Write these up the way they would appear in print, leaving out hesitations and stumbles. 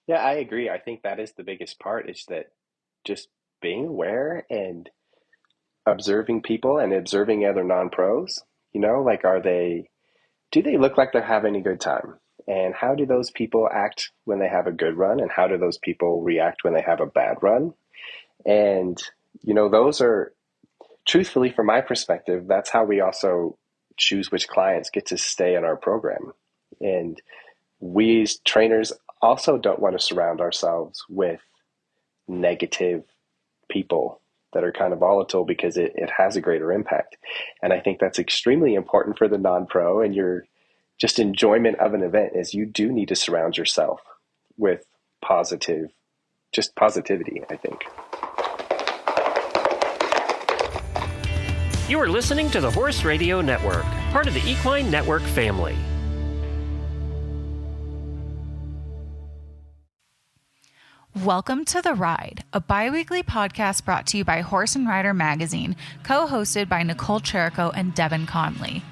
Yeah, I agree. I think that is the biggest part is that just being aware and observing people and observing other non-pros, like do they look like they're having a good time? And how do those people act when they have a good run? And how do those people react when they have a bad run? And, those are truthfully, from my perspective, that's how we also choose which clients get to stay in our program. And we as trainers also don't want to surround ourselves with negative people that are kind of volatile because it has a greater impact. And I think that's extremely important for the non-pro and your just enjoyment of an event is you do need to surround yourself with positive, just positivity, I think. You are listening to the Horse Radio Network, part of the Equine Network family. Welcome to The Ride, a bi-weekly podcast brought to you by Horse and Rider Magazine, co-hosted by Nicole Cherico and Devin Conley.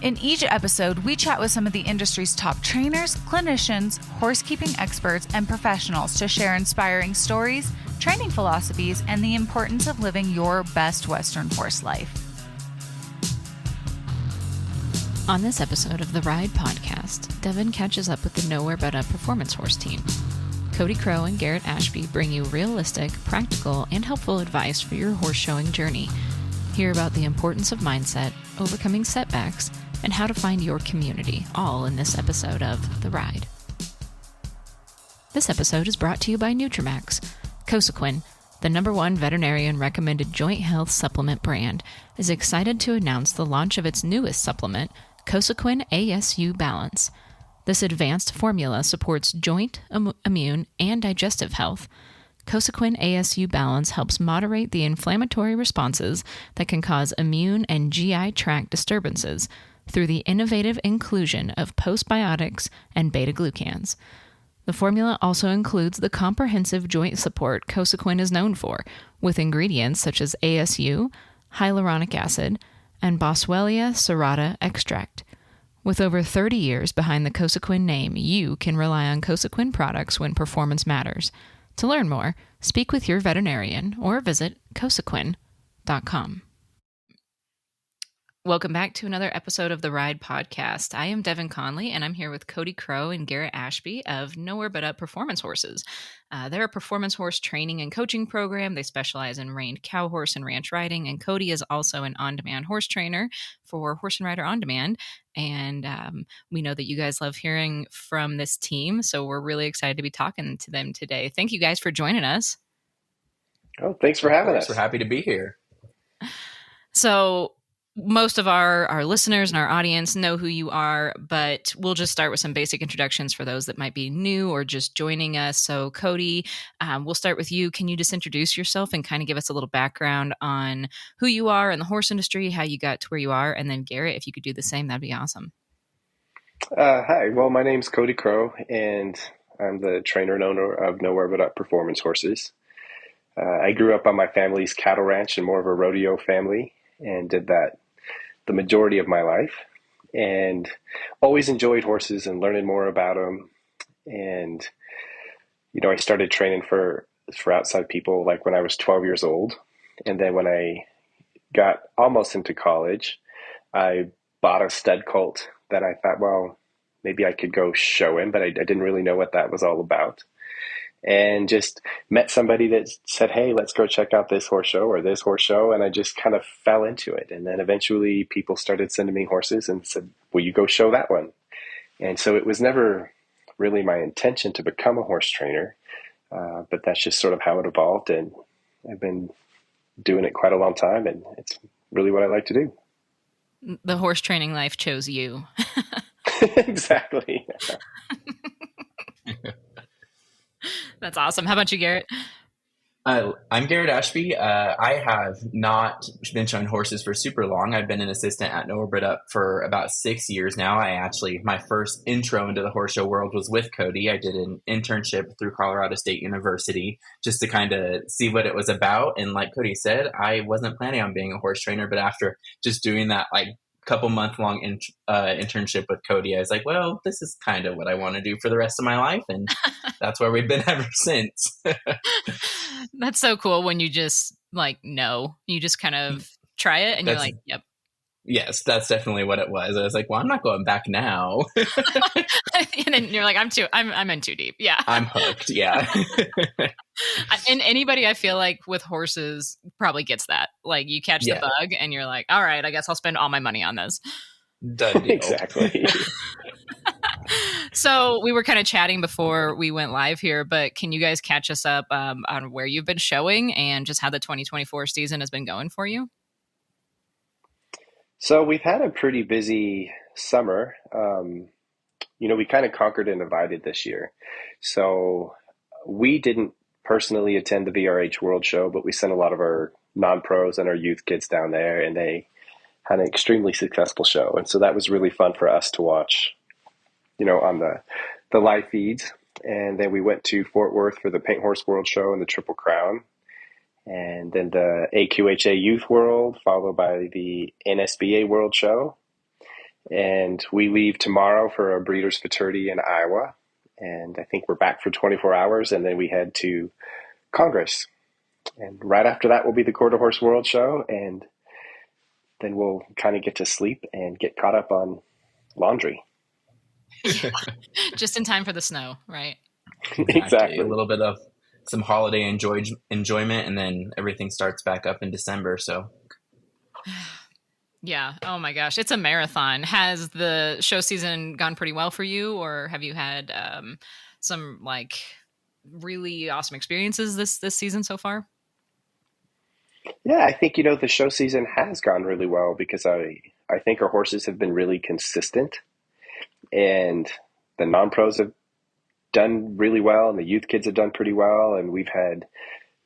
In each episode, we chat with some of the industry's top trainers, clinicians, horsekeeping experts, and professionals to share inspiring stories, training philosophies, and the importance of living your best Western horse life. On this episode of the Ride podcast, Devin catches up with the Nowhere But Up performance horse team. Cody Crow and Garrett Ashby bring you realistic, practical, and helpful advice for your horse showing journey. Hear about the importance of mindset, overcoming setbacks, and how to find your community, all in this episode of The Ride. This episode is brought to you by Nutramax. Cosequin, the #1 veterinarian recommended joint health supplement brand, is excited to announce the launch of its newest supplement, Cosequin ASU Balance. This advanced formula supports joint, immune, and digestive health. Cosequin ASU Balance helps moderate the inflammatory responses that can cause immune and GI tract disturbances through the innovative inclusion of postbiotics and beta-glucans. The formula also includes the comprehensive joint support Cosequin is known for, with ingredients such as ASU, hyaluronic acid, and Boswellia serrata extract. With over 30 years behind the Cosequin name, you can rely on Cosequin products when performance matters. To learn more, speak with your veterinarian or visit cosequin.com. Welcome back to another episode of the Ride podcast. I am Devin Conley, and I'm here with Cody Crow and Garrett Ashby of Nowhere But Up Performance Horses. They're a performance horse training and coaching program. They specialize in reined cow horse and ranch riding, and Cody is also an on-demand horse trainer for Horse and Rider On Demand. And we know that you guys love hearing from this team, so we're really excited to be talking to them today. Thank you guys for joining us. Oh, thanks for having us. We're happy to be here. So most of our listeners and our audience know who you are, but we'll just start with some basic introductions for those that might be new or just joining us. So Cody, we'll start with you. Can you just introduce yourself and kind of give us a little background on who you are in the horse industry, how you got to where you are? And then Garrett, if you could do the same, that'd be awesome. Hi, well, my name's Cody Crow, and I'm the trainer and owner of Nowhere But Up Performance Horses. I grew up on my family's cattle ranch and more of a rodeo family and did that the majority of my life and always enjoyed horses and learning more about them. And, I started training for outside people like when I was 12 years old. And then when I got almost into college, I bought a stud colt that I thought, well, maybe I could go show him, but I didn't really know what that was all about. And just met somebody that said, hey, let's go check out this horse show or this horse show. And I just kind of fell into it. And then eventually people started sending me horses and said, will you go show that one? And so it was never really my intention to become a horse trainer, but that's just sort of how it evolved. And I've been doing it quite a long time, and it's really what I like to do. The horse training life chose you. Exactly. That's awesome. How about you, Garrett? I'm Garrett Ashby. I have not been showing horses for super long. I've been an assistant at Nowhere But Up for about 6 years now. My first intro into the horse show world was with Cody. I did an internship through Colorado State University just to kind of see what it was about. And like Cody said, I wasn't planning on being a horse trainer, but after just doing that, like couple month long internship with Cody, I was like, well, this is kind of what I want to do for the rest of my life. And that's where we've been ever since. That's so cool when you just you just kind of try it and you're like, yep. Yes, that's definitely what it was. I was like, well, I'm not going back now. And then you're like, I'm in too deep. Yeah. I'm hooked. Yeah. And anybody I feel like with horses probably gets that. Like you catch the bug and you're like, all right, I guess I'll spend all my money on this. Done deal. Exactly. So we were kind of chatting before we went live here, but can you guys catch us up on where you've been showing and just how the 2024 season has been going for you? So we've had a pretty busy summer. We kind of conquered and divided this year. So we didn't personally attend the VRH World Show, but we sent a lot of our non-pros and our youth kids down there, and they had an extremely successful show. And so that was really fun for us to watch, on the live feeds. And then we went to Fort Worth for the Paint Horse World Show and the Triple Crown. And then the AQHA Youth World, followed by the NSBA World Show. And we leave tomorrow for a breeders' fraternity in Iowa. And I think we're back for 24 hours, and then we head to Congress. And right after that will be the Quarter Horse World Show, and then we'll kind of get to sleep and get caught up on laundry. Just in time for the snow, right? Exactly. A little bit of some holiday enjoyment, and then everything starts back up in December. So, yeah. Oh my gosh, it's a marathon. Has the show season gone pretty well for you, or have you had some really awesome experiences this season so far? Yeah, I think the show season has gone really well because I think our horses have been really consistent, and the non-pros have done really well, and the youth kids have done pretty well, and we've had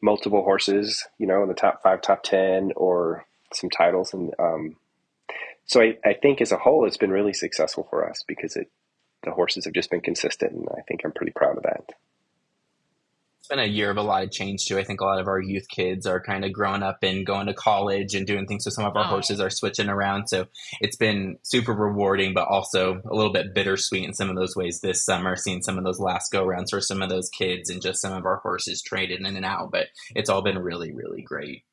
multiple horses, in the top 5, top 10, or some titles, and so I think as a whole, it's been really successful for us because the horses have just been consistent, and I think I'm pretty proud of that. It's been a year of a lot of change too. I think a lot of our youth kids are kind of growing up and going to college and doing things. So some of our horses are switching around. So it's been super rewarding, but also a little bit bittersweet in some of those ways this summer, seeing some of those last go rounds for some of those kids and just some of our horses traded in and out. But it's all been really, really great.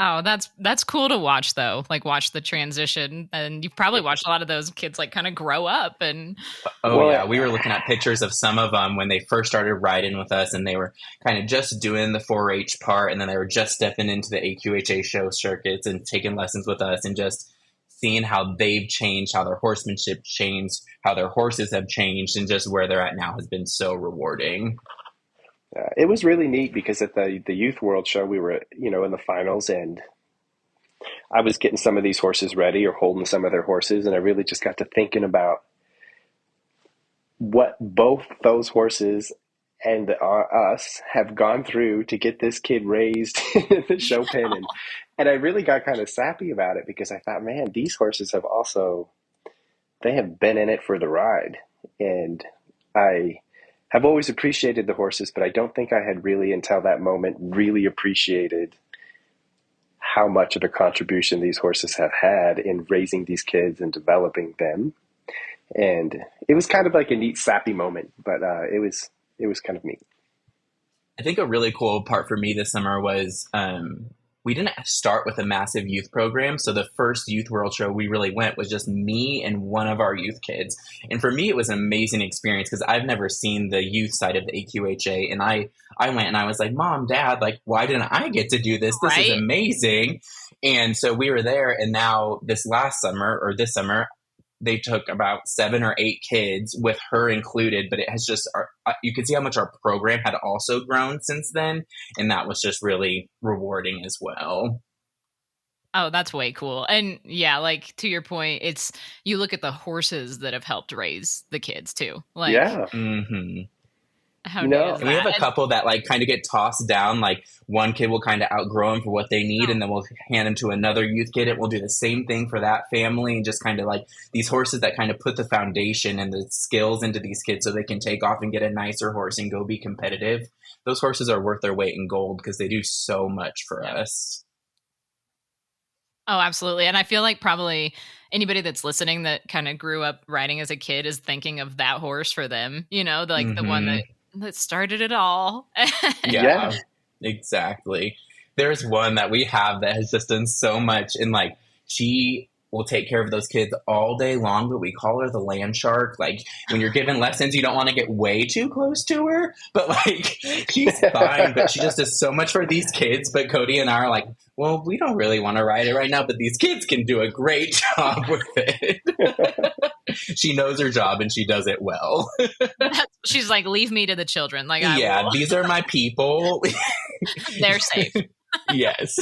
Oh, that's cool to watch though. Watch the transition, and you've probably watched a lot of those kids kind of grow up. And yeah, we were looking at pictures of some of them when they first started riding with us, and they were kind of just doing the 4-H part, and then they were just stepping into the AQHA show circuits and taking lessons with us, and just seeing how they've changed, how their horsemanship changed, how their horses have changed, and just where they're at now has been so rewarding. It was really neat because at the Youth World Show, we were, in the finals, and I was getting some of these horses ready or holding some of their horses, and I really just got to thinking about what both those horses and us have gone through to get this kid raised in the show pen. And I really got kind of sappy about it because I thought, man, these horses they have been in it for the ride. And I have always appreciated the horses, but I don't think I had really, until that moment, really appreciated how much of a contribution these horses have had in raising these kids and developing them. And it was kind of like a neat, sappy moment, but it was kind of neat. I think a really cool part for me this summer was we didn't start with a massive youth program. So the first Youth World Show we really went was just me and one of our youth kids. And for me, it was an amazing experience because I've never seen the youth side of the AQHA. And I went and I was like, Mom, Dad, why didn't I get to do this? This is amazing. And so we were there. And now this summer, they took about 7 or 8 kids with her included, but it has just, you can see how much our program had also grown since then. And that was just really rewarding as well. Oh, that's way cool. And yeah, to your point, you look at the horses that have helped raise the kids too. Yeah. Mm-hmm. How neat is and we have that? a couple that kind of get tossed down. One kid will kind of outgrow them for what they need, and then we'll hand them to another youth kid, and we'll do the same thing for that family. And just kind of these horses that kind of put the foundation and the skills into these kids so they can take off and get a nicer horse and go be competitive. Those horses are worth their weight in gold because they do so much for us. Oh, absolutely. And I feel like probably anybody that's listening that kind of grew up riding as a kid is thinking of that horse for them, like the one that started it all. Yeah, exactly. There's one that we have that has just done so much, and like she will take care of those kids all day long, but we call her the land shark. Like when you're giving lessons, you don't want to get way too close to her, but like she's fine, but she just does so much for these kids. But Cody and I are like, well, we don't really want to ride it right now, but these kids can do a great job with it. She knows her job and she does it well. She's like, leave me to the children. Like, these are my people. They're safe. Yes.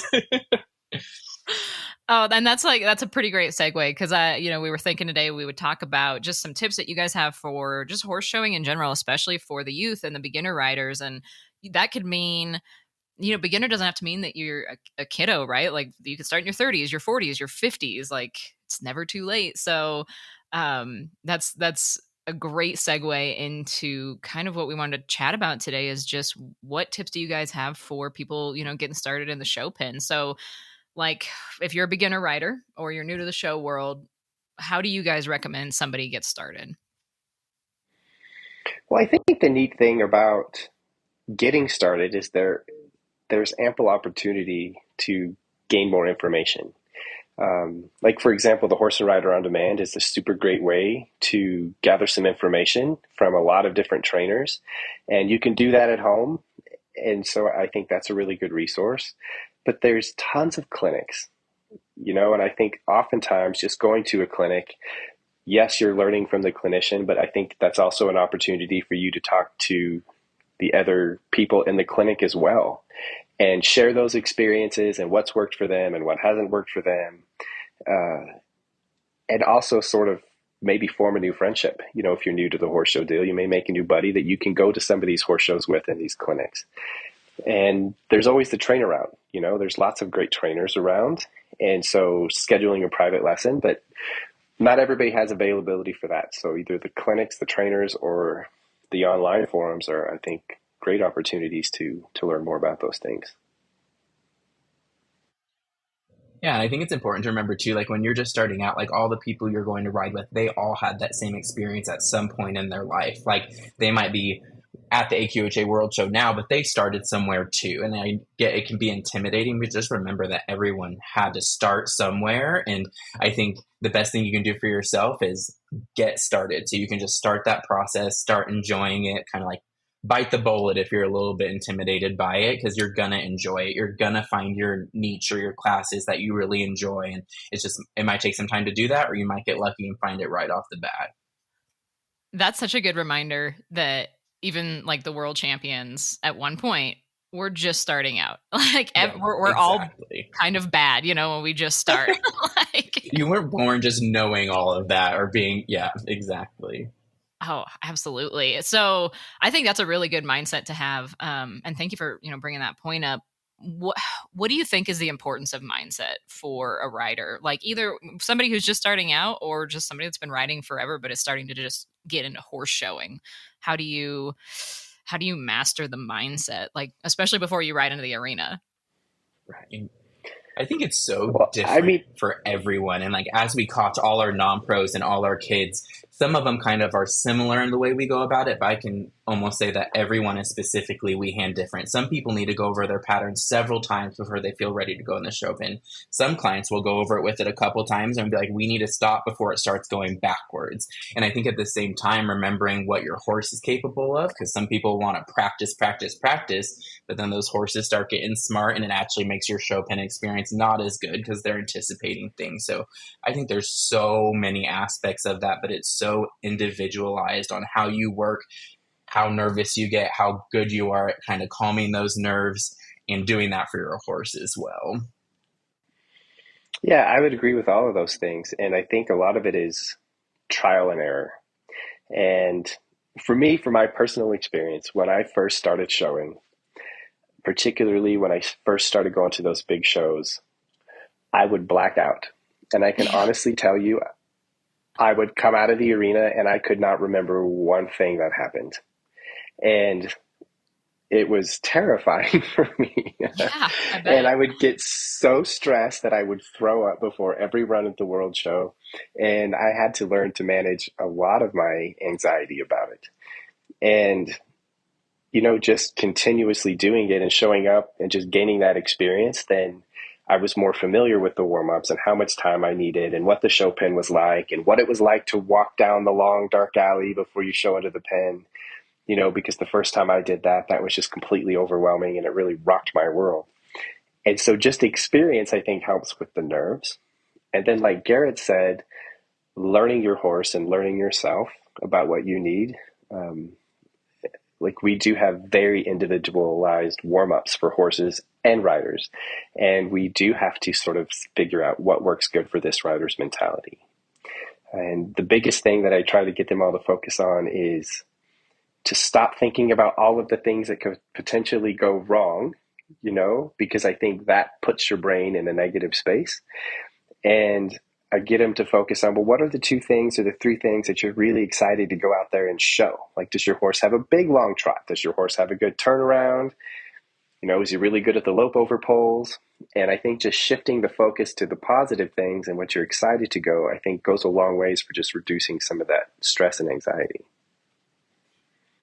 Oh, and that's a pretty great segue because we were thinking today we would talk about just some tips that you guys have for just horse showing in general, especially for the youth and the beginner riders. And that could mean, beginner doesn't have to mean that you're a kiddo, right? Like you can start in your 30s, your 40s, your 50s. Like it's never too late. So that's a great segue into kind of what we wanted to chat about today is just what tips do you guys have for people, getting started in the show pen? So like if you're a beginner rider or you're new to the show world, how do you guys recommend somebody get started? Well, I think the neat thing about getting started is there's ample opportunity to gain more information. Like, for example, the Horse and Rider on Demand is a super great way to gather some information from a lot of different trainers, and you can do that at home. And so I think that's a really good resource. But there's tons of clinics, and I think oftentimes just going to a clinic, yes, you're learning from the clinician, but I think that's also an opportunity for you to talk to the other people in the clinic as well and share those experiences and what's worked for them and what hasn't worked for them. And also sort of maybe form a new friendship. If you're new to the horse show deal, you may make a new buddy that you can go to some of these horse shows with in these clinics. And there's always the trainer out, there's lots of great trainers around. And so scheduling a private lesson, but not everybody has availability for that. So either the clinics, the trainers, or the online forums are, I think, great opportunities to learn more about those things. Yeah, and I think it's important to remember too, like when you're just starting out, like all the people you're going to ride with, they all had that same experience at some point in their life. Like they might be at the AQHA World Show now, but they started somewhere too. And I get it can be intimidating, but just remember that everyone had to start somewhere. And I think the best thing you can do for yourself is get started. So you can just start that process, start enjoying it, kind of like bite the bullet if you're a little bit intimidated by it, because you're going to enjoy it. You're going to find your niche or your classes that you really enjoy. And it might take some time to do that, or you might get lucky and find it right off the bat. That's such a good reminder that even like the world champions at one point were just starting out. Like we're all kind of bad, when we just start. You weren't born just knowing all of that or being, exactly. Oh, absolutely. So I think that's a really good mindset to have. And thank you for, bringing that point up. What do you think is the importance of mindset for a rider? Like either somebody who's just starting out or just somebody that's been riding forever, but is starting to just get into horse showing. How do you master the mindset? Like, especially before you ride into the arena. Right. I think it's so different for everyone. And like, as we coach all our non-pros and all our kids, some of them kind of are similar in the way we go about it, but I can almost say that everyone is specifically we hand different. Some people need to go over their patterns several times before they feel ready to go in the show pen. Some clients will go over it with it a couple times and be like, we need to stop before it starts going backwards. And I think at the same time, remembering what your horse is capable of, because some people want to practice, but then those horses start getting smart and it actually makes your show pen experience not as good because they're anticipating things. So I think there's so many aspects of that, but it's so individualized on how you work, how nervous you get, how good you are at kind of calming those nerves and doing that for your horse as well. Yeah, I would agree with all of those things. And I think a lot of it is trial and error. And for me, from my personal experience, when I first started showing, particularly when I first started going to those big shows, I would black out. And I can honestly tell you, I would come out of the arena and I could not remember one thing that happened. And it was terrifying for me. Yeah, I And bet. I would get so stressed that I would throw up before every run at the World Show. And I had to learn to manage a lot of my anxiety about it. And, just continuously doing it and showing up and just gaining that experience, then I was more familiar with the warm ups and how much time I needed and what the show pen was like and what it was like to walk down the long, dark alley before you show into the pen. Because the first time I did that, that was just completely overwhelming and it really rocked my world. And so just experience, I think, helps with the nerves. And then, like Garrett said, learning your horse and learning yourself about what you need. Um, like we do have very individualized warm ups for horses and riders. And we do have to sort of figure out what works good for this rider's mentality. And the biggest thing that I try to get them all to focus on is to stop thinking about all of the things that could potentially go wrong, because I think that puts your brain in a negative space. And I get them to focus on, well, what are the 2 things or the 3 things that you're really excited to go out there and show? Like, does your horse have a big long trot? Does your horse have a good turnaround? Is he really good at the lope over poles? And I think just shifting the focus to the positive things and what you're excited to go, I think goes a long ways for just reducing some of that stress and anxiety.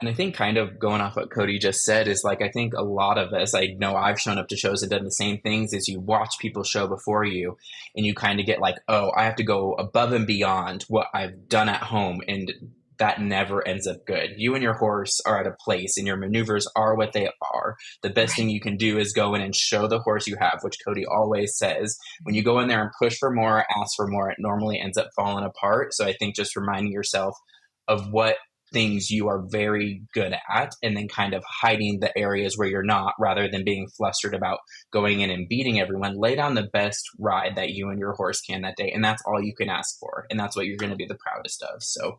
And I think kind of going off what Cody just said is like, I think a lot of us, I know I've shown up to shows and done the same things as you watch people show before you and you kind of get like, oh, I have to go above and beyond what I've done at home. And that never ends up good. You and your horse are at a place and your maneuvers are what they are. The best thing you can do is go in and show the horse you have, which Cody always says. When you go in there and push for more, ask for more, it normally ends up falling apart. So I think just reminding yourself of what things you are very good at and then kind of hiding the areas where you're not, rather than being flustered about going in and beating everyone. Lay down the best ride that you and your horse can that day, and that's all you can ask for, and that's what you're going to be the proudest of. So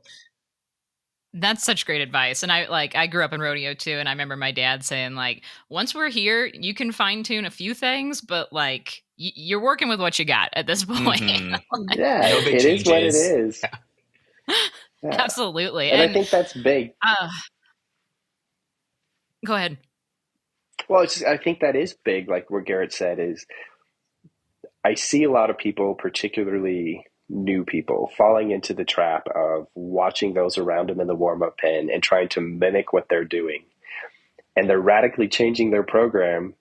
That's such great advice. And I grew up in rodeo too. And I remember my dad saying, like, once we're here, you can fine tune a few things, but like you're working with what you got at this point. Yeah, no big it is what it changes. is. Yeah. Absolutely. And I think that's big. Go ahead. Well, I think that is big, like what Garrett said, is I see a lot of people, particularly new people, falling into the trap of watching those around them in the warm-up pen and trying to mimic what they're doing. And they're radically changing their program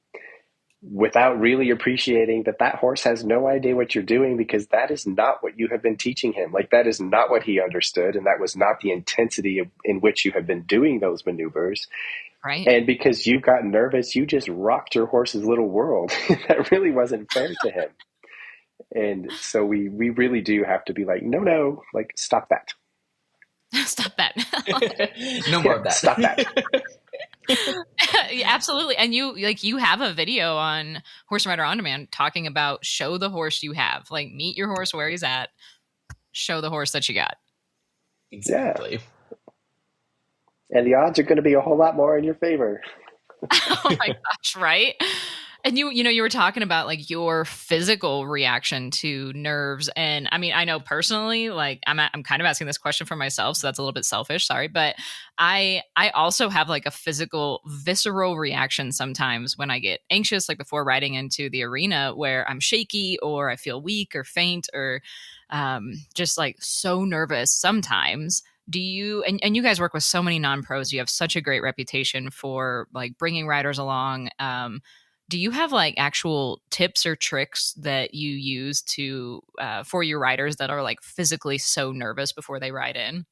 without really appreciating that horse has no idea what you're doing, because that is not what you have been teaching him. Like, that is not what he understood, and that was not the intensity in which you have been doing those maneuvers. Right. And because you got nervous, you just rocked your horse's little world. That really wasn't fair to him. And so we really do have to be like, no, like, stop that. Stop that. No more of that. Stop that. Yeah, absolutely. And you have a video on Horse and Rider On Demand talking about show the horse you have, like meet your horse where he's at, show the horse that you got. Exactly. Yeah. And the odds are going to be a whole lot more in your favor. Oh my gosh, right? And you were talking about like your physical reaction to nerves. And I mean, I know personally, like I'm kind of asking this question for myself, so that's a little bit selfish, sorry. But I also have like a physical, visceral reaction sometimes when I get anxious, like before riding into the arena, where I'm shaky or I feel weak or faint or just like so nervous sometimes. Do you, and you guys work with so many non-pros, you have such a great reputation for like bringing riders along. Do you have like actual tips or tricks that you use to for your riders that are like physically so nervous before they ride in?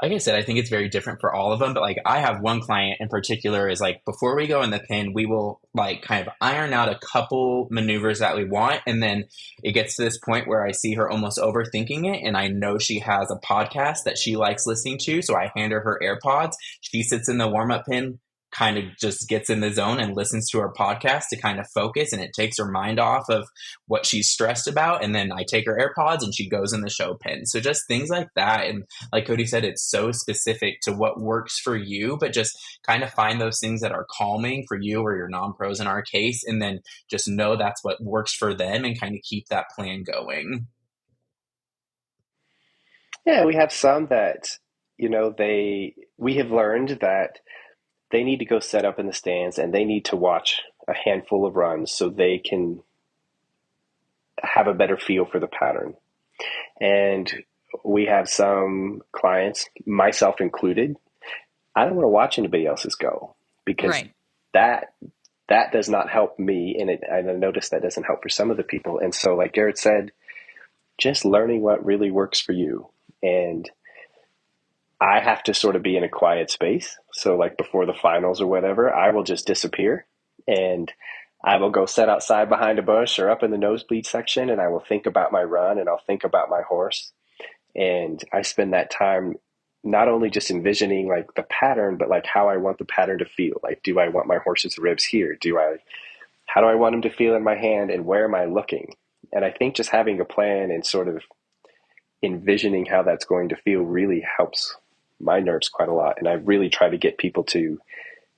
Like I said, I think it's very different for all of them. But like I have one client in particular is like, before we go in the pen, we will like kind of iron out a couple maneuvers that we want. And then it gets to this point where I see her almost overthinking it. And I know she has a podcast that she likes listening to. So I hand her AirPods. She sits in the warm-up pen, kind of just gets in the zone and listens to her podcast to kind of focus, and it takes her mind off of what she's stressed about. And then I take her AirPods and she goes in the show pen. So just things like that. And like Cody said, it's so specific to what works for you, but just kind of find those things that are calming for you or your non-pros in our case, and then just know that's what works for them and kind of keep that plan going. Yeah, we have some that, we have learned that they need to go set up in the stands and they need to watch a handful of runs so they can have a better feel for the pattern. And we have some clients, myself included, I don't want to watch anybody else's go because Right. that does not help me. And I noticed that doesn't help for some of the people. And so, like Garrett said, just learning what really works for you. And I have to sort of be in a quiet space. So like before the finals or whatever, I will just disappear and I will go sit outside behind a bush or up in the nosebleed section, and I will think about my run and I'll think about my horse. And I spend that time not only just envisioning like the pattern, but like how I want the pattern to feel. Like, do I want my horse's ribs here? How do I want him to feel in my hand, and where am I looking? And I think just having a plan and sort of envisioning how that's going to feel really helps my nerves quite a lot. And I really try to get people to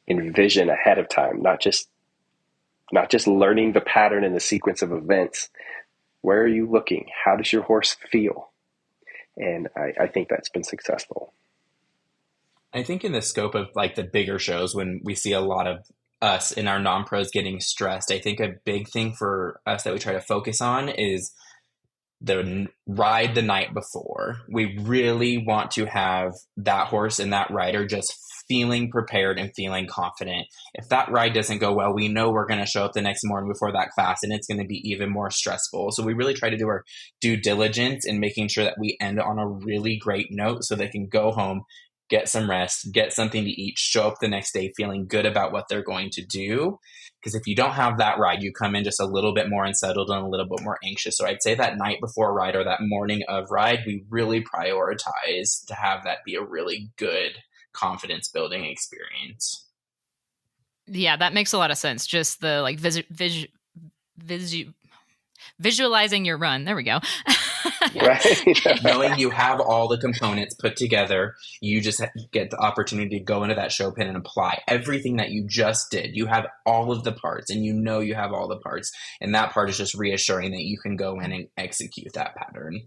envision ahead of time, not just learning the pattern and the sequence of events. Where are you looking? How does your horse feel? And I think that's been successful. I think in the scope of like the bigger shows, when we see a lot of us in our non-pros getting stressed, I think a big thing for us that we try to focus on is the ride the night before. We really want to have that horse and that rider just feeling prepared and feeling confident. If that ride doesn't go well, we know we're going to show up the next morning before that class and it's going to be even more stressful. So we really try to do our due diligence in making sure that we end on a really great note so they can go home, get some rest, get something to eat, show up the next day feeling good about what they're going to do. Because if you don't have that ride, you come in just a little bit more unsettled and a little bit more anxious. So I'd say that night before ride or that morning of ride, we really prioritize to have that be a really good confidence building experience. Yeah, that makes a lot of sense. Just the like visualizing your run. There we go. Right. Knowing you have all the components put together, you just get the opportunity to go into that show pen and apply everything that you just did. You have all of the parts and you know you have all the parts. And that part is just reassuring that you can go in and execute that pattern.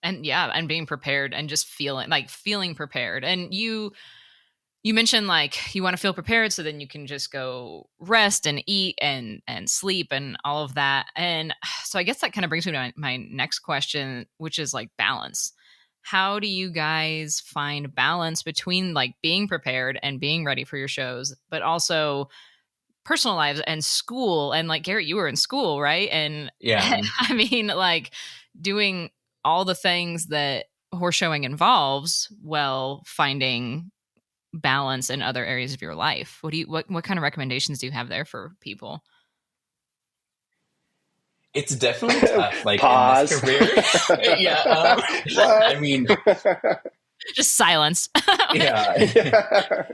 And yeah, and being prepared and just feeling prepared. And you mentioned like you want to feel prepared so then you can just go rest and eat and sleep and all of that. And so I guess that kind of brings me to my next question, which is like balance. How do you guys find balance between like being prepared and being ready for your shows, but also personal lives and school? And like Garrett, you were in school, right? And yeah, I mean, like doing all the things that horse showing involves while finding balance in other areas of your life. What kind of recommendations do you have there for people? it's definitely tough. Like Pause. in this career, yeah. I mean, just silence. yeah.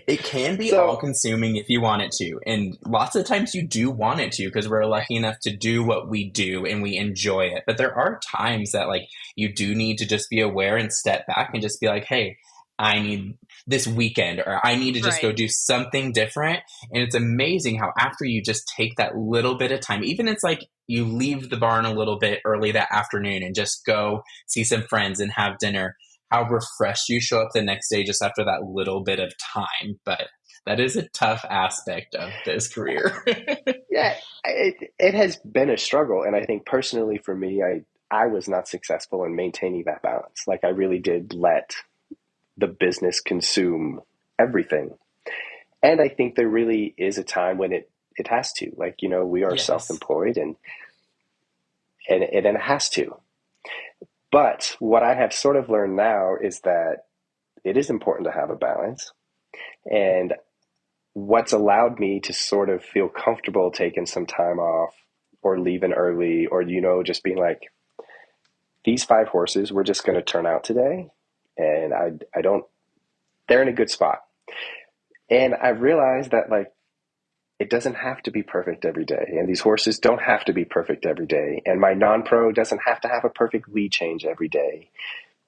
It can be all-consuming if you want it to. And lots of times you do want it to because we're lucky enough to do what we do and we enjoy it. But there are times that like you do need to just be aware and step back and just be like, hey, I need this weekend or I need to just go do something different. And it's amazing how after you just take that little bit of time, even it's like you leave the barn a little bit early that afternoon and just go see some friends and have dinner, how refreshed you show up the next day just after that little bit of time. But that is a tough aspect of this career. Yeah, it has been a struggle. And I think personally for me, I was not successful in maintaining that balance. Like I really did let the business consume everything. And I think there really is a time when it has to. Like, you know, we are self-employed and it has to. But what I have sort of learned now is that it is important to have a balance. And what's allowed me to sort of feel comfortable taking some time off or leaving early or, you know, just being like, these 5 horses, we're just going to turn out today. And they're in a good spot. And I've realized that like, it doesn't have to be perfect every day. And these horses don't have to be perfect every day. And my non-pro doesn't have to have a perfect lead change every day.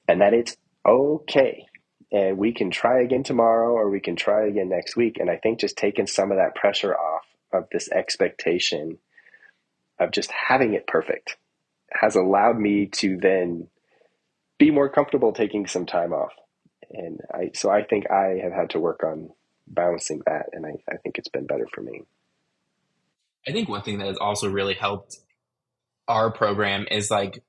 And that it's okay. And we can try again tomorrow or we can try again next week. And I think just taking some of that pressure off of this expectation of just having it perfect has allowed me to then be more comfortable taking some time off. And so I think I have had to work on balancing that. And I think it's been better for me. I think one thing that has also really helped our program is like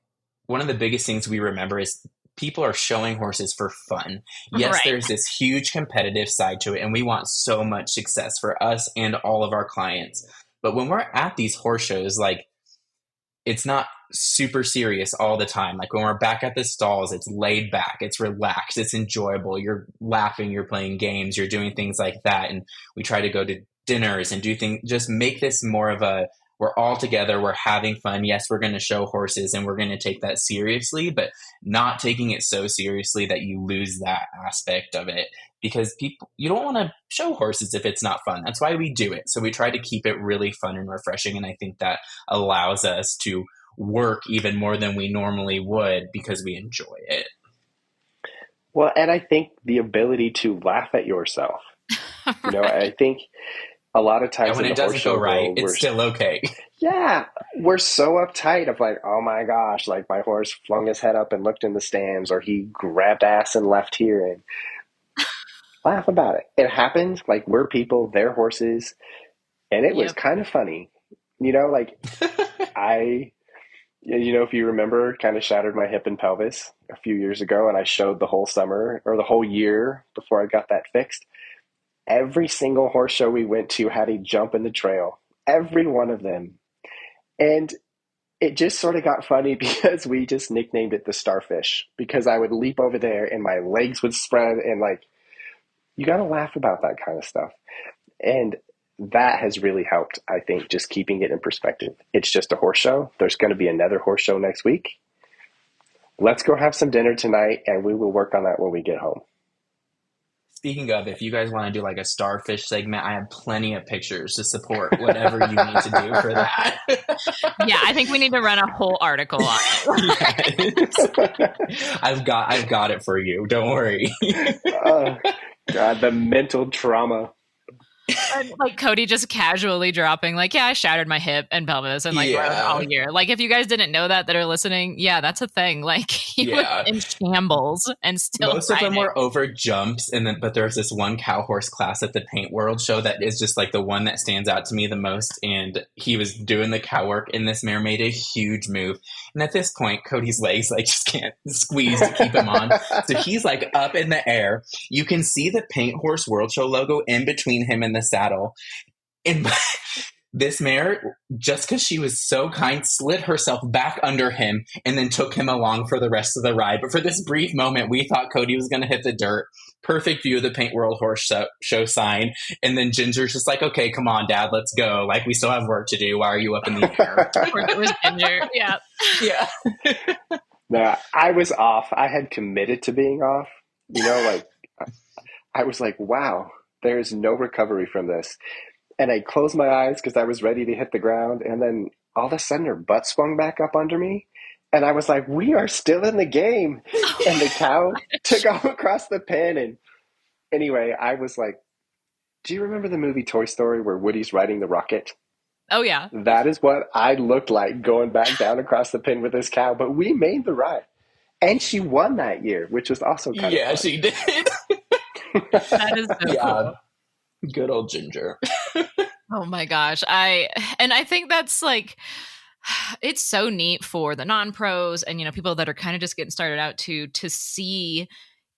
one of the biggest things we remember is people are showing horses for fun. Yes, Right. there's this huge competitive side to it, and we want so much success for us and all of our clients. But when we're at these horse shows, like it's not super serious all the time. Like when we're back at the stalls, it's laid back, it's relaxed, it's enjoyable. You're laughing, you're playing games, you're doing things like that. And we try to go to dinners and do things, just make this more of a, we're all together, we're having fun. Yes, we're going to show horses and we're going to take that seriously, but not taking it so seriously that you lose that aspect of it. Because people, you don't want to show horses if it's not fun. That's why we do it. So we try to keep it really fun and refreshing. And I think that allows us to work even more than we normally would because we enjoy it. Well, and I think the ability to laugh at yourself. You know, I think a lot of times And when in it the horse doesn't show go right, world, it's still okay. yeah, we're so uptight of like, oh my gosh, like my horse flung his head up and looked in the stands, or he grabbed ass and left here, and laugh about it. It happened. Like we're people, they're horses, and it was kind of funny. You know, like if you remember, kind of shattered my hip and pelvis a few years ago, and I showed the whole summer or the whole year before I got that fixed. Every single horse show we went to had a jump in the trail, every one of them. And it just sort of got funny because we just nicknamed it the starfish, because I would leap over there and my legs would spread, and like, you got to laugh about that kind of stuff. And that has really helped, I think, just keeping it in perspective. It's just a horse show. There's going to be another horse show next week. Let's go have some dinner tonight, and we will work on that when we get home. Speaking of, if you guys want to do like a starfish segment, I have plenty of pictures to support whatever you need to do for that. Yeah, I think we need to run a whole article on it. Yes. I've got it for you. Don't worry. Oh, God, the mental trauma. And, like Cody just casually dropping, like, yeah, I shattered my hip and pelvis and like all year. Like, if you guys didn't know that are listening, yeah, that's a thing. Like, he was in shambles and still most of them were over jumps, but there's this one cow horse class at the Paint World show that is just like the one that stands out to me the most. And he was doing the cow work, and this mare made a huge move. And at this point, Cody's legs like just can't squeeze to keep him on. So he's like up in the air. You can see the Paint Horse World Show logo in between him and the saddle. And this mare, just because she was so kind, slid herself back under him and then took him along for the rest of the ride. But for this brief moment, we thought Cody was going to hit the dirt. Perfect view of the Paint World Horse Show sign. And then Ginger's just like, okay, come on, Dad, let's go. Like, we still have work to do. Why are you up in the air? It was Ginger. Yeah. Yeah. No, I was off. I had committed to being off. You know, like, I was like, wow, there's no recovery from this. And I closed my eyes because I was ready to hit the ground. And then all of a sudden her butt swung back up under me. And I was like, we are still in the game. And the cow took off across the pen. And anyway, I was like, do you remember the movie Toy Story where Woody's riding the rocket? Oh, yeah. That is what I looked like going back down across the pen with this cow. But we made the ride. And she won that year, which was also kind of fun. Yeah, she did. That is so cool. Good old Ginger. Oh my gosh. I think that's like, it's so neat for the non-pros and, people that are kind of just getting started out to see,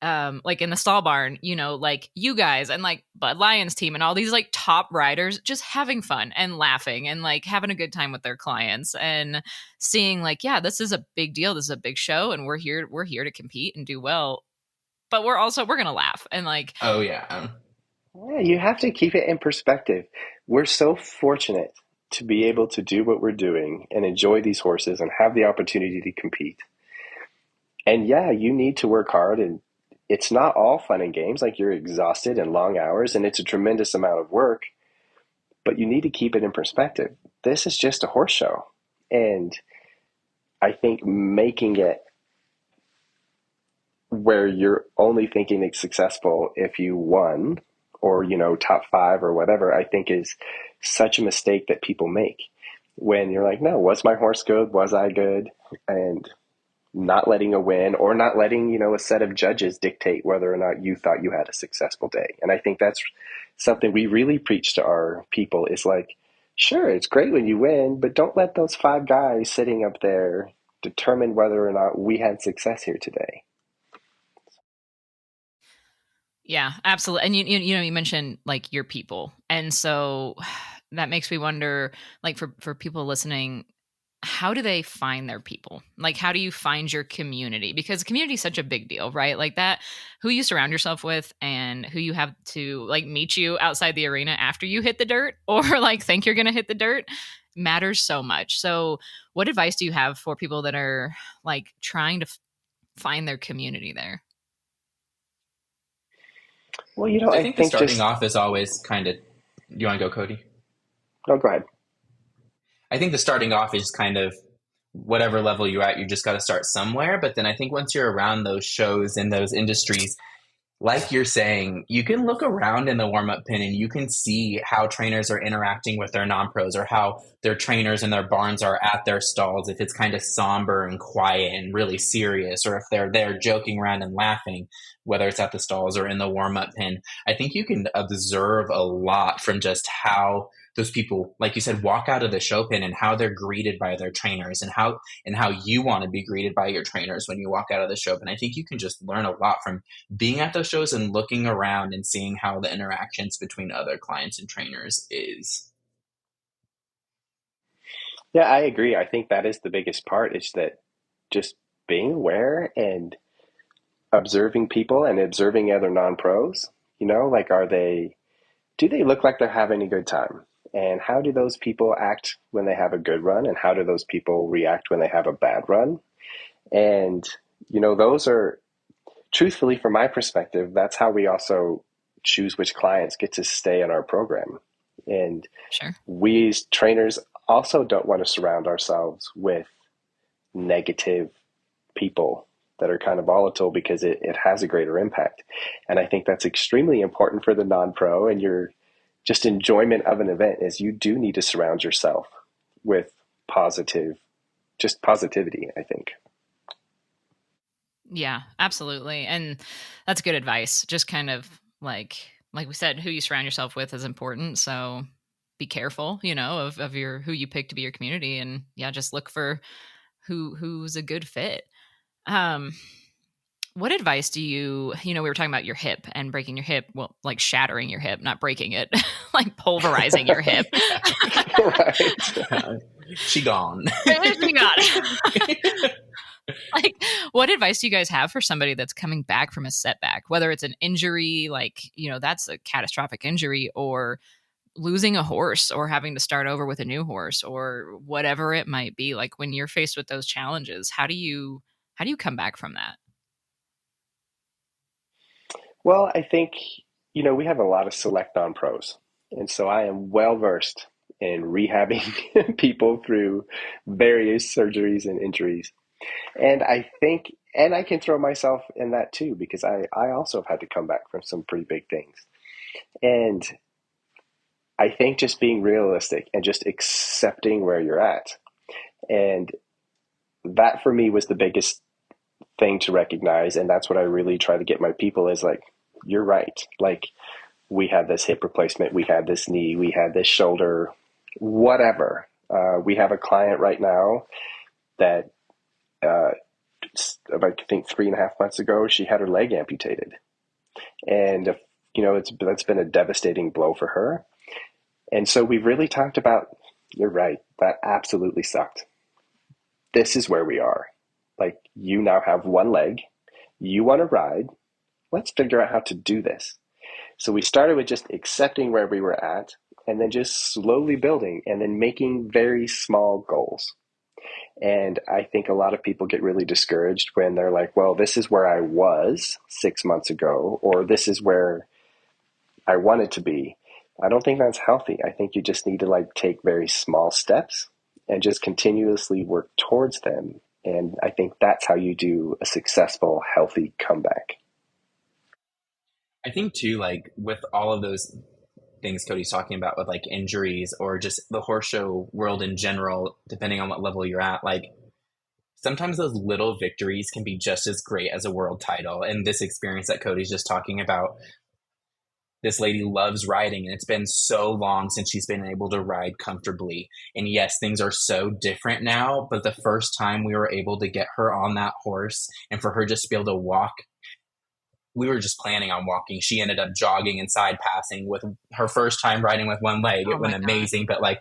like in the stall barn, like you guys and like Bud Lyons team and all these like top riders just having fun and laughing and like having a good time with their clients and seeing like, yeah, this is a big deal. This is a big show and we're here to compete and do well. But we're going to laugh and like, oh yeah. Yeah, you have to keep it in perspective. We're so fortunate to be able to do what we're doing and enjoy these horses and have the opportunity to compete. And yeah, you need to work hard, and it's not all fun and games. Like, you're exhausted and long hours, and it's a tremendous amount of work, but you need to keep it in perspective. This is just a horse show. And I think making it where you're only thinking it's successful if you won or, top 5 or whatever, I think is such a mistake that people make when you're like, no, was my horse good? Was I good? And not letting a win or not letting, a set of judges dictate whether or not you thought you had a successful day. And I think that's something we really preach to our people is like, sure, it's great when you win, but don't let those five guys sitting up there determine whether or not we had success here today. Yeah, absolutely. And you mentioned like your people. And so that makes me wonder, like for people listening, how do they find their people? Like, how do you find your community? Because community is such a big deal, right? Like that, who you surround yourself with and who you have to like meet you outside the arena after you hit the dirt or like think you're going to hit the dirt matters so much. So what advice do you have for people that are like trying to find their community there? Well, I I think the think starting just, off is always kind of, you want to go, Cody? no, go ahead. I think the starting off is kind of whatever level you're at, you just got to start somewhere. But then I think once you're around those shows and those industries, like you're saying, you can look around in the warm up pin and you can see how trainers are interacting with their non pros or how their trainers and their barns are at their stalls. If it's kind of somber and quiet and really serious, or if they're there joking around and laughing, whether it's at the stalls or in the warm up pin. I think you can observe a lot from just how those people, like you said, walk out of the show pin and how they're greeted by their trainers and how you want to be greeted by your trainers when you walk out of the show pin. I think you can just learn a lot from being at those shows and looking around and seeing how the interactions between other clients and trainers is. Yeah, I agree. I think that is the biggest part is that just being aware and observing people and observing other non-pros, like do they look like they're having a good time? And how do those people act when they have a good run? And how do those people react when they have a bad run? And, those are truthfully, from my perspective, that's how we also choose which clients get to stay in our program. And Sure. we as trainers also don't want to surround ourselves with negative people that are kind of volatile because it has a greater impact. And I think that's extremely important for the non-pro and your just enjoyment of an event is you do need to surround yourself with positivity, I think. Yeah, absolutely. And that's good advice. Just kind of like we said, who you surround yourself with is important. So be careful, of your who you pick to be your community. And yeah, just look for who's a good fit. What advice do you, we were talking about your hip and breaking your hip, well, like shattering your hip, not breaking it, like pulverizing your hip. Right. She gone. She gone. Like, what advice do you guys have for somebody that's coming back from a setback, whether it's an injury, like, that's a catastrophic injury, or losing a horse or having to start over with a new horse or whatever it might be? Like when you're faced with those challenges, how do you come back from that? Well, I think, we have a lot of select non-pros. And so I am well versed in rehabbing people through various surgeries and injuries. And I think, and I can throw myself in that too, because I also have had to come back from some pretty big things. And I think just being realistic and just accepting where you're at. And that for me was the biggest thing to recognize. And that's what I really try to get my people is like, you're right. Like we had this hip replacement, we had this knee, we had this shoulder, whatever. We have a client right now that about, I think 3.5 months ago, she had her leg amputated. And, that's been a devastating blow for her. And so we've really talked about, you're right, that absolutely sucked. This is where we are. Like, you now have one leg, you want to ride, let's figure out how to do this. So we started with just accepting where we were at and then just slowly building and then making very small goals. And I think a lot of people get really discouraged when they're like, well, this is where I was 6 months ago, or this is where I wanted to be. I don't think that's healthy. I think you just need to take very small steps and just continuously work towards them. And I think that's how you do a successful, healthy comeback. I think too, with all of those things Cody's talking about with injuries or just the horse show world in general, depending on what level you're at, sometimes those little victories can be just as great as a world title. And this experience that Cody's just talking about, this lady loves riding, and it's been so long since she's been able to ride comfortably. And yes, things are so different now, but the first time we were able to get her on that horse and for her just to be able to walk, we were just planning on walking. She ended up jogging and side passing with her first time riding with one leg. It went amazing. But like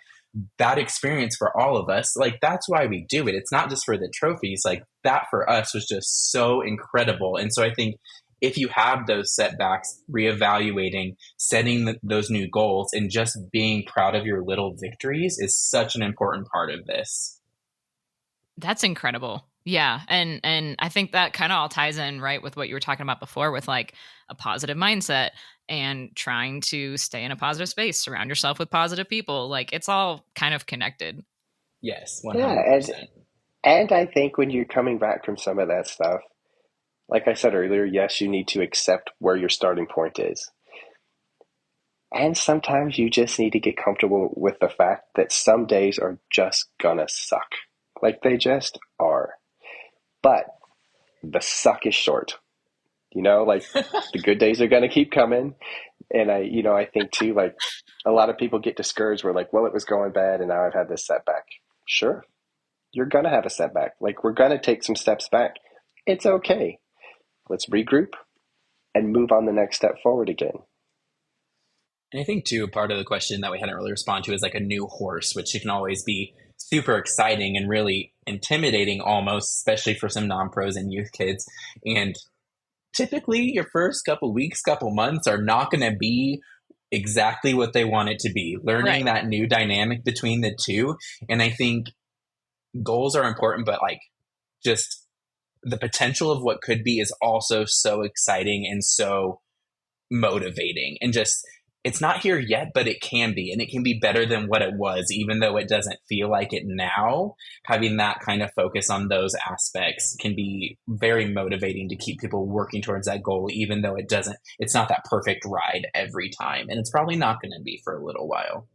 that experience for all of us, like that's why we do it. It's not just for the trophies. Like that for us was just so incredible. And so I think if you have those setbacks, reevaluating, setting those new goals, and just being proud of your little victories is such an important part of this. That's incredible. Yeah. And I think that kind of all ties in right with what you were talking about before with like a positive mindset and trying to stay in a positive space, surround yourself with positive people. Like it's all kind of connected. Yes, 100%. Yeah, and I think when you're coming back from some of that stuff, like I said earlier, yes, you need to accept where your starting point is. And sometimes you just need to get comfortable with the fact that some days are just gonna suck. Like they just are. But the suck is short. Like the good days are gonna keep coming. And I think too, like a lot of people get discouraged. We're like, well, it was going bad and now I've had this setback. Sure, you're gonna have a setback. Like we're gonna take some steps back. It's okay. Let's regroup and move on the next step forward again. And I think too, part of the question that we hadn't really responded to is like a new horse, which can always be super exciting and really intimidating almost, especially for some non-pros and youth kids. And typically your first couple weeks, couple months are not going to be exactly what they want it to be. Learning that new dynamic between the two. And I think goals are important, but like just the potential of what could be is also so exciting and so motivating. And just, it's not here yet, but it can be. And it can be better than what it was, even though it doesn't feel like it now. Having that kind of focus on those aspects can be very motivating to keep people working towards that goal, even though it's not that perfect ride every time. And it's probably not going to be for a little while.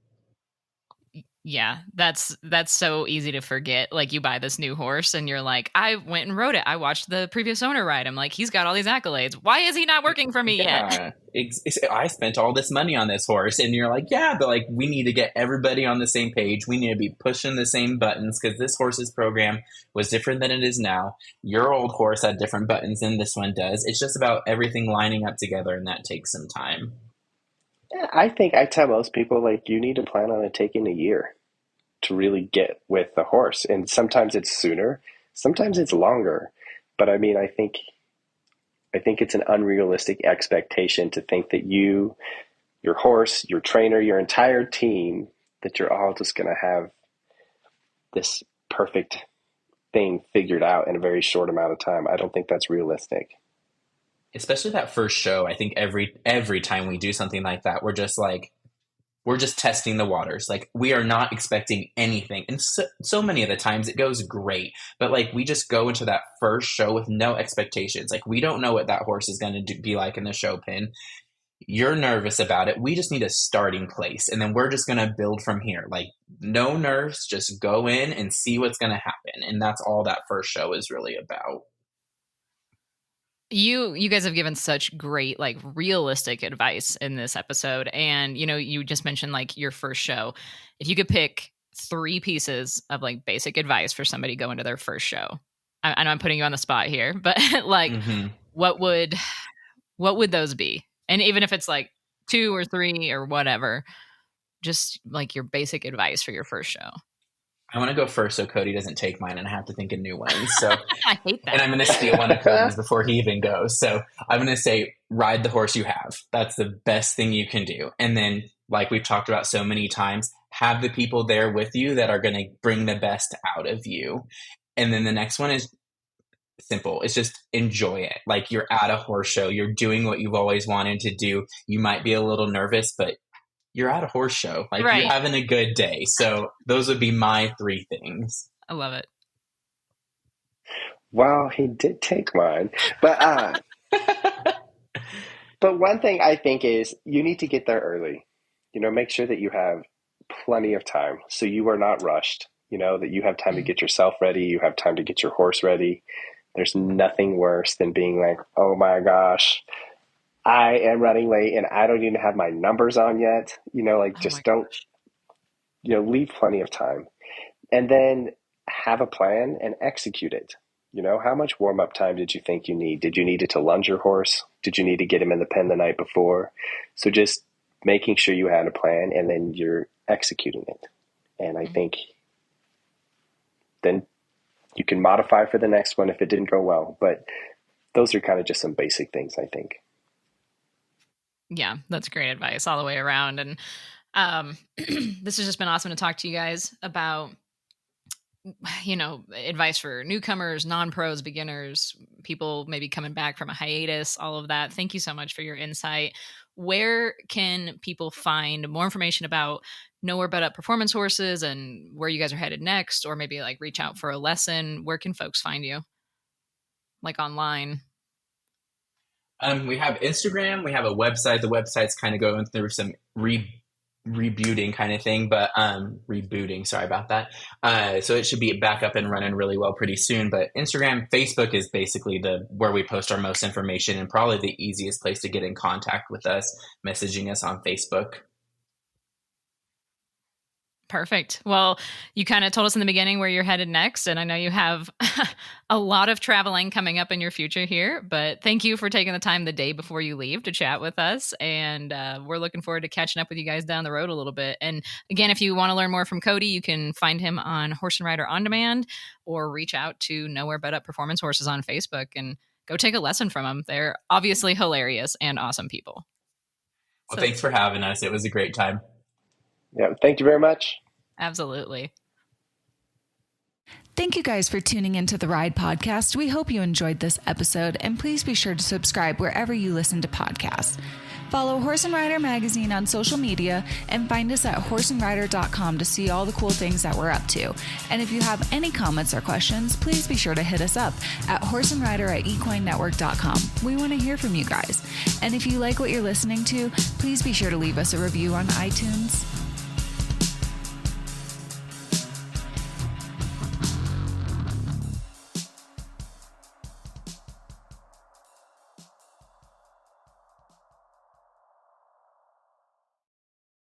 Yeah, that's so easy to forget. Like you buy this new horse and you're like, I went and rode it. I watched the previous owner ride. I'm like, he's got all these accolades. Why is he not working for me yet? I spent all this money on this horse. And you're like, yeah, but like we need to get everybody on the same page. We need to be pushing the same buttons because this horse's program was different than it is now. Your old horse had different buttons than this one does. It's just about everything lining up together, and that takes some time. Yeah, I think I tell most people, like, you need to plan on it taking a year to really get with the horse. And sometimes it's sooner, sometimes it's longer. But I mean, I think it's an unrealistic expectation to think that your horse, your trainer, your entire team, that you're all just going to have this perfect thing figured out in a very short amount of time. I don't think that's realistic. Especially that first show. I think every time we do something like that, we're just testing the waters. Like we are not expecting anything. And so many of the times it goes great, but like we just go into that first show with no expectations. Like we don't know what that horse is going to be like in the show pen. You're nervous about it. We just need a starting place. And then we're just going to build from here. Like no nerves, just go in and see what's going to happen. And that's all that first show is really about. You guys have given such great, like realistic advice in this episode. And, you just mentioned like your first show. If you could pick 3 pieces of like basic advice for somebody going to their first show, I know I'm putting you on the spot here, but like what would those be? And even if it's like 2 or 3 or whatever, just like your basic advice for your first show. I want to go first so Cody doesn't take mine and I have to think of new ones. So I hate that. And I'm going to steal one of Cody's before he even goes. So I'm going to say, ride the horse you have. That's the best thing you can do. And then, like we've talked about so many times, have the people there with you that are going to bring the best out of you. And then the next one is simple. It's just enjoy it. Like you're at a horse show. You're doing what you've always wanted to do. You might be a little nervous, but you're at a horse show. Like you're having a good day. So those would be my 3 things. I love it. Well, he did take mine. But but one thing I think is you need to get there early. Make sure that you have plenty of time so you are not rushed. that you have time to get yourself ready. You have time to get your horse ready. There's nothing worse than being like, oh my gosh, I am running late and I don't even have my numbers on yet. Just don't, leave plenty of time and then have a plan and execute it. How much warm up time did you think you need? Did you need it to lunge your horse? Did you need to get him in the pen the night before? So just making sure you had a plan and then you're executing it. And I think then you can modify for the next one if it didn't go well. But those are kind of just some basic things, I think. Yeah, that's great advice all the way around. And this has just been awesome to talk to you guys about, advice for newcomers, non-pros, beginners, people maybe coming back from a hiatus, all of that. Thank you so much for your insight. Where can people find more information about Nowhere But Up performance horses and where you guys are headed next, or maybe like reach out for a lesson? Where can folks find you? Like online? We have Instagram. We have a website. The website's kind of going through some rebooting kind of thing, but rebooting. Sorry about that. So it should be back up and running really well pretty soon. But Instagram, Facebook is basically where we post our most information and probably the easiest place to get in contact with us, messaging us on Facebook. Perfect. Well, you kind of told us in the beginning where you're headed next, and I know you have a lot of traveling coming up in your future here, but thank you for taking the time the day before you leave to chat with us, and we're looking forward to catching up with you guys down the road a little bit. And again, if you want to learn more from Cody, you can find him on Horse and Rider On Demand or reach out to Nowhere But Up Performance Horses on Facebook and go take a lesson from them. They're obviously hilarious and awesome people. Well, thanks for having us. It was a great time. Yeah, thank you very much. Absolutely. Thank you guys for tuning into the Ride Podcast. We hope you enjoyed this episode, and please be sure to subscribe wherever you listen to podcasts. Follow Horse and Rider Magazine on social media and find us at horseandrider.com to see all the cool things that we're up to. And if you have any comments or questions, please be sure to hit us up at horseandrider@equinenetwork.com. We want to hear from you guys. And if you like what you're listening to, please be sure to leave us a review on iTunes.